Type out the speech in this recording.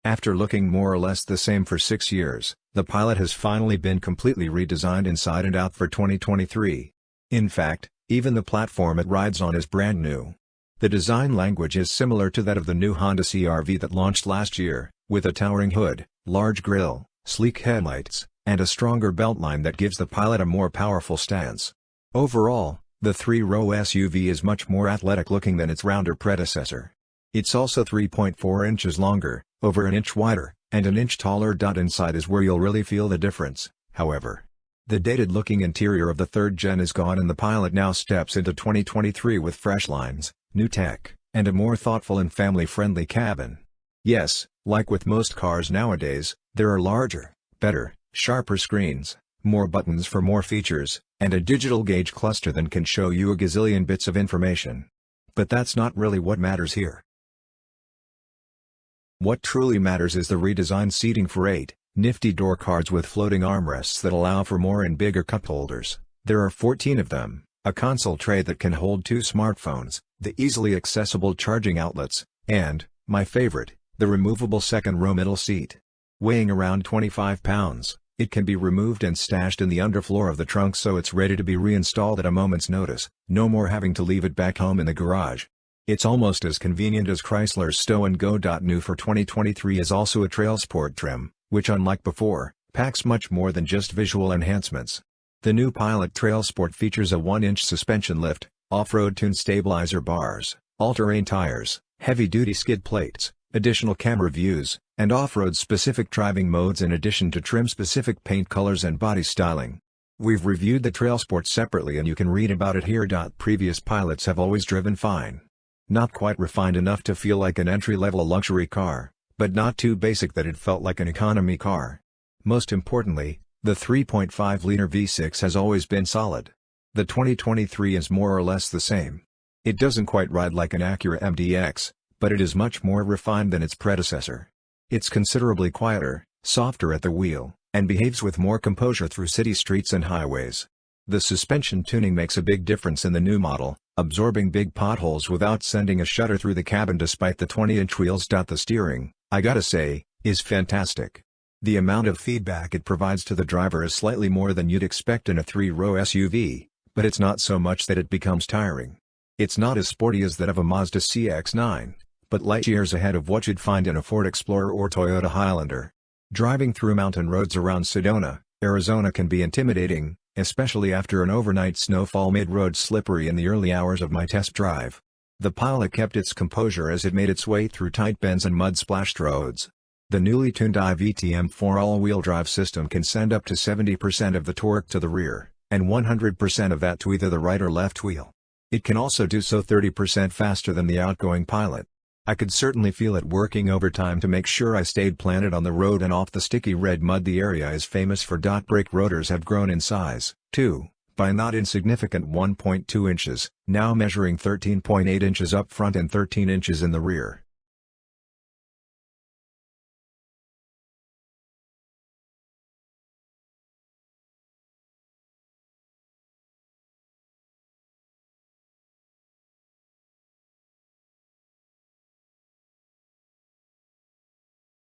After looking more or less the same for 6 years, the Pilot has finally been completely redesigned inside and out for 2023. In fact, even the platform it rides on is brand new. The design language is similar to that of the new Honda CR-V that launched last year, with a towering hood, large grille, sleek headlights, and a stronger beltline that gives the Pilot a more powerful stance. Overall, the 3-row SUV is much more athletic looking than its rounder predecessor. It's also 3.4 inches longer, over an inch wider, and an inch taller. Inside is where you'll really feel the difference, however. The dated-looking interior of the 3rd gen is gone and the Pilot now steps into 2023 with fresh lines, new tech, and a more thoughtful and family-friendly cabin. Yes, like with most cars nowadays, there are larger, better, sharper screens, more buttons for more features, and a digital gauge cluster that can show you a gazillion bits of information. But that's not really what matters here. What truly matters is the redesigned seating for 8 nifty door cards with floating armrests that allow for more and bigger cup holders. There are 14 of them, a console tray that can hold 2 smartphones, the easily accessible charging outlets, and, my favorite, the removable second-row middle seat. Weighing around 25 pounds, it can be removed and stashed in the underfloor of the trunk so it's ready to be reinstalled at a moment's notice, no more having to leave it back home in the garage. It's almost as convenient as Chrysler's Stow and Go. New for 2023 is also a TrailSport trim, which unlike before, packs much more than just visual enhancements. The new Pilot TrailSport features a 1-inch suspension lift, off-road tuned stabilizer bars, all-terrain tires, heavy-duty skid plates, additional camera views, and off-road specific driving modes in addition to trim-specific paint colors and body styling. We've reviewed the TrailSport separately and you can read about it here. Previous Pilots have always driven fine. Not quite refined enough to feel like an entry-level luxury car, but not too basic that it felt like an economy car. Most importantly, the 3.5-liter V6 has always been solid. The 2023 is more or less the same. It doesn't quite ride like an Acura MDX, but it is much more refined than its predecessor. It's considerably quieter, softer at the wheel, and behaves with more composure through city streets and highways. The suspension tuning makes a big difference in the new model, absorbing big potholes without sending a shudder through the cabin despite the 20-inch wheels. The steering, I gotta say, is fantastic. The amount of feedback it provides to the driver is slightly more than you'd expect in a 3-row SUV, but it's not so much that it becomes tiring. It's not as sporty as that of a Mazda CX-9, but light years ahead of what you'd find in a Ford Explorer or Toyota Highlander. Driving through mountain roads around Sedona, Arizona can be intimidating, especially after an overnight snowfall made roads slippery in the early hours of my test drive. The Pilot kept its composure as it made its way through tight bends and mud-splashed roads. The newly tuned IVTM4 all-wheel drive system can send up to 70% of the torque to the rear, and 100% of that to either the right or left wheel. It can also do so 30% faster than the outgoing Pilot. I could certainly feel it working overtime to make sure I stayed planted on the road and off the sticky red mud the area is famous for. Brake rotors have grown in size, too, by a not insignificant 1.2 inches, now measuring 13.8 inches up front and 13 inches in the rear.